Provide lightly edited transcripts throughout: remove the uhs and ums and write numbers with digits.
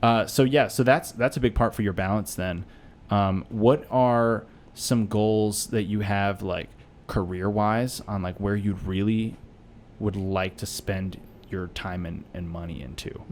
So that's a big part for your balance then. What are some goals that you have, like career-wise, on like where you really would like to spend your time and money into?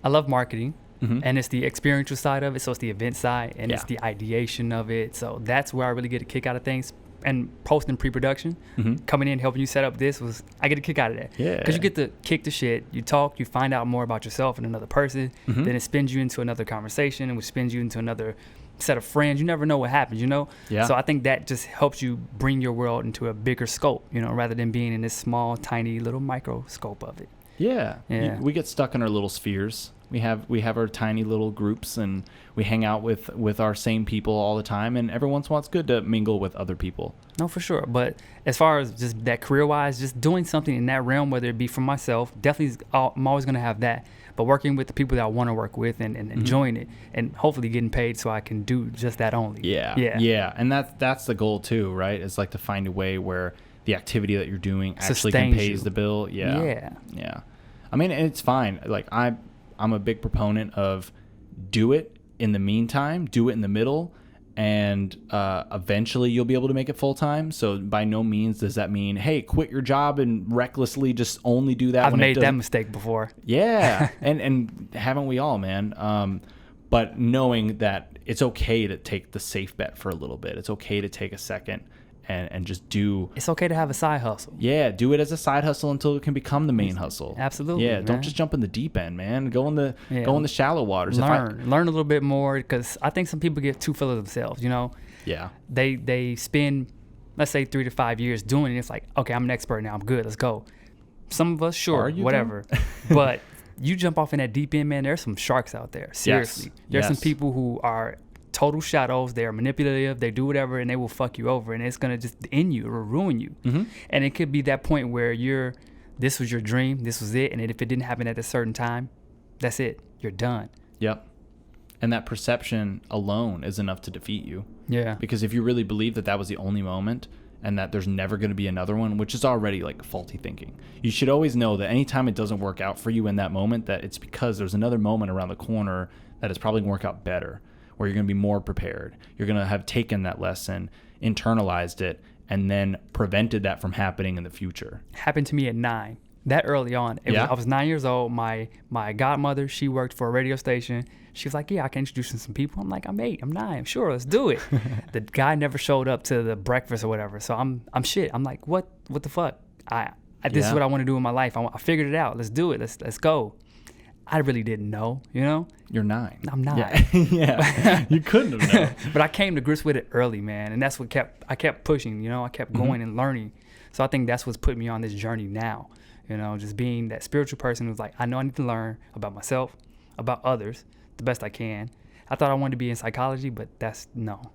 I love marketing. Mm-hmm. And it's the experiential side of it, so it's the event side, and Yeah. it's the ideation of it. So that's where I really get a kick out of things. And post and pre-production, Mm-hmm. coming in, helping you set up this, I get a kick out of that. Yeah. Because you get to kick the shit, you talk, you find out more about yourself and another person, Mm-hmm. then it spins you into another conversation, and which spins you into another set of friends. You never know what happens, you know? Yeah. So I think that just helps you bring your world into a bigger scope, you know, rather than being in this small, tiny little microscope of it. Yeah. Yeah. We get stuck in our little spheres. We have our tiny little groups, and we hang out with our same people all the time, and every once in a while it's good to mingle with other people. No, for sure. But as far as just that career-wise, just doing something in that realm, whether it be for myself, definitely I'm always going to have that. But working with the people that I want to work with and enjoying it, and hopefully getting paid so I can do just that only. Yeah. And that's the goal too, right? It's like to find a way where the activity that you're doing actually Sustains can pays you. the bill. Yeah. I mean, and it's fine. Like I'm a big proponent of do it in the meantime, do it in the middle, and eventually you'll be able to make it full time. So by no means does that mean, hey, quit your job and recklessly just only do that. I've made that mistake before. Yeah, and haven't we all, man? But knowing that it's okay to take the safe bet for a little bit. It's okay to take a second and just do. It's okay to have a side hustle. Yeah, do it as a side hustle until it can become the main hustle. Absolutely. Yeah, man. don't just jump in the deep end, man. Go in the shallow waters. Learn a little bit more, because I think some people get too full of themselves. You know, Yeah. they spend, let's say, 3 to 5 years doing it. It's like, okay, I'm an expert now. I'm good. Let's go. Some of us, sure, Are you whatever. But you jump off in that deep end, man. There's some sharks out there. Seriously, there's some people who are total shadows. They're manipulative. They do whatever, and they will fuck you over, and it's gonna just end you or ruin you. Mm-hmm. And it could be that point where this was your dream, this was it, and if it didn't happen at a certain time, that's it. You're done. Yep. And that perception alone is enough to defeat you. Yeah. Because if you really believe that was the only moment and that there's never going to be another one, which is already like faulty thinking, you should always know that anytime it doesn't work out for you in that moment, that it's because there's another moment around the corner that is probably going to work out better, where you're going to be more prepared. You're going to have taken that lesson, internalized it, and then prevented that from happening in the future. Happened to me at 9. That early on. I was 9 years old. My godmother, she worked for a radio station. She was like, yeah, I can introduce you to some people. I'm like, I'm 8, I'm 9. Sure, let's do it. The guy never showed up to the breakfast or whatever. So I'm shit. I'm like, what the fuck? This is what I want to do in my life. I figured it out. Let's do it. Let's go. I really didn't know, you know? You're 9. I'm 9. Yeah. You couldn't have known. But I came to grips with it early, man. And that's what I kept pushing, you know? I kept going and learning. So I think that's what's put me on this journey now. You know, just being that spiritual person who's like, I know I need to learn about myself, about others, the best I can. I thought I wanted to be in psychology, but that's not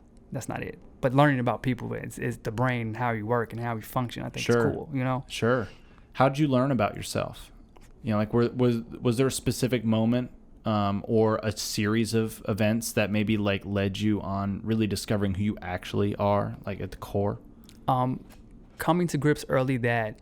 it. But learning about people is the brain and how you work and how you function. I think it's cool, you know? Sure. How did you learn about yourself? You know, like was there a specific moment or a series of events that maybe like led you on really discovering who you actually are, like at the core? Coming to grips early that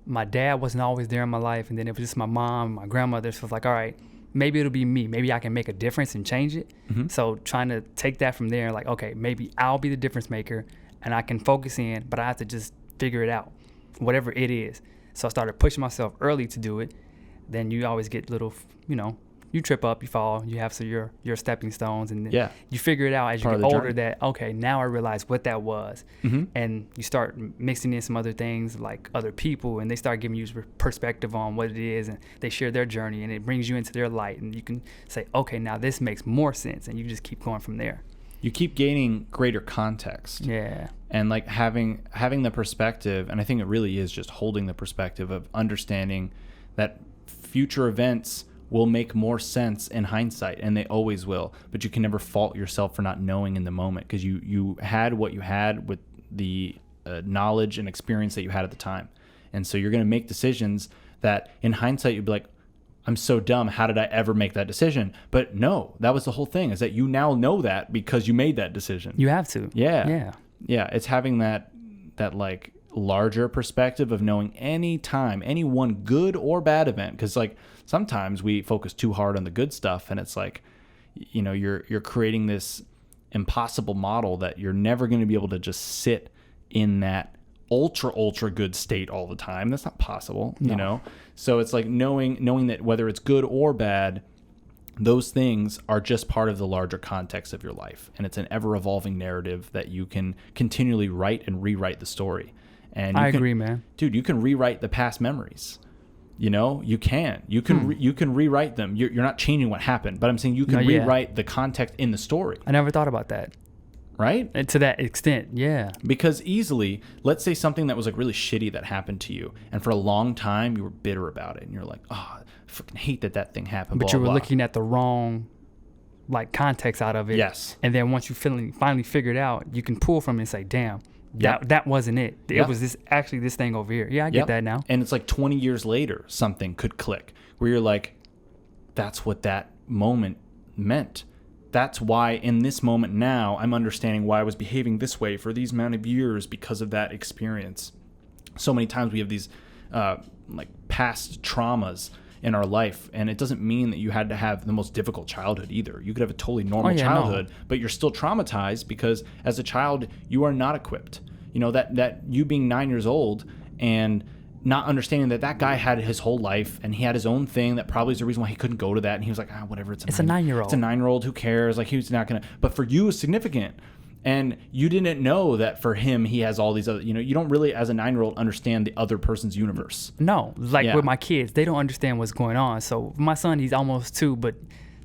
my dad wasn't always there in my life, and then it was just my mom, my grandmother. So it's like, all right, maybe it'll be me. Maybe I can make a difference and change it. Mm-hmm. So trying to take that from there, like, okay, maybe I'll be the difference maker, and I can focus in, but I have to just figure it out, whatever it is. So I started pushing myself early to do it. Then you always get little, you know, you trip up, you fall, you have your stepping stones, and then you figure it out as you get older that, okay, now I realize what that was. Mm-hmm. And you start mixing in some other things like other people, and they start giving you perspective on what it is, and they share their journey, and it brings you into their light, and you can say, okay, now this makes more sense, and you just keep going from there. You keep gaining greater context. Yeah. And like having the perspective, and I think it really is just holding the perspective of understanding that future events will make more sense in hindsight, and they always will, but you can never fault yourself for not knowing in the moment, because you had what you had with the knowledge and experience that you had at the time. And so you're going to make decisions that in hindsight you'd be like, I'm so dumb, how did I ever make that decision? But no, that was the whole thing, is that you now know that because you made that decision. You have to. Yeah, it's having that like larger perspective of knowing any time, any one good or bad event, because like sometimes we focus too hard on the good stuff, and it's like, you know, you're creating this impossible model that you're never going to be able to just sit in that ultra good state all the time. That's not possible, you know? So it's like knowing that whether it's good or bad, those things are just part of the larger context of your life. And it's an ever evolving narrative that you can continually write and rewrite the story. And I agree, man. Dude, you can rewrite the past memories. You know, you can rewrite them. You're not changing what happened, but I'm saying you can rewrite the context in the story. I never thought about that. Right? And to that extent, yeah. Because easily, let's say something that was like really shitty that happened to you, and for a long time you were bitter about it, and you're like, oh, I freaking hate that thing happened. But blah, you were blah. looking at the wrong like context out of it. Yes. And then once you finally figured out, you can pull from it and say, damn, that wasn't it. It was this thing over here. Yeah, I get that now. And it's like 20 years later, something could click where you're like, that's what that moment meant. That's why in this moment now, I'm understanding why I was behaving this way for these amount of years because of that experience. So many times we have these like past traumas in our life, and it doesn't mean that you had to have the most difficult childhood either. You could have a totally normal childhood, but you're still traumatized because as a child, you are not equipped. You know, that you being 9 years old and not understanding that guy had his whole life and he had his own thing that probably is the reason why he couldn't go to that, and he was like, whatever, it's a 9-year-old. It's a 9-year-old, who cares? Like, he was not gonna, but for you it's significant. And you didn't know that for him he has all these other, you know, you don't really as a 9-year-old understand the other person's universe. No, like with my kids, they don't understand what's going on. So my son, he's almost 2, but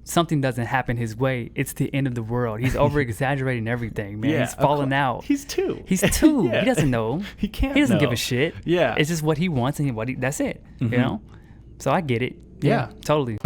something doesn't happen his way, it's the end of the world. He's over exaggerating everything, man. He's falling out. He's 2. He's 2. He doesn't know. He can't. He doesn't give a shit. Yeah. It's just what he wants, and that's it. You know. So I get it. Yeah, totally.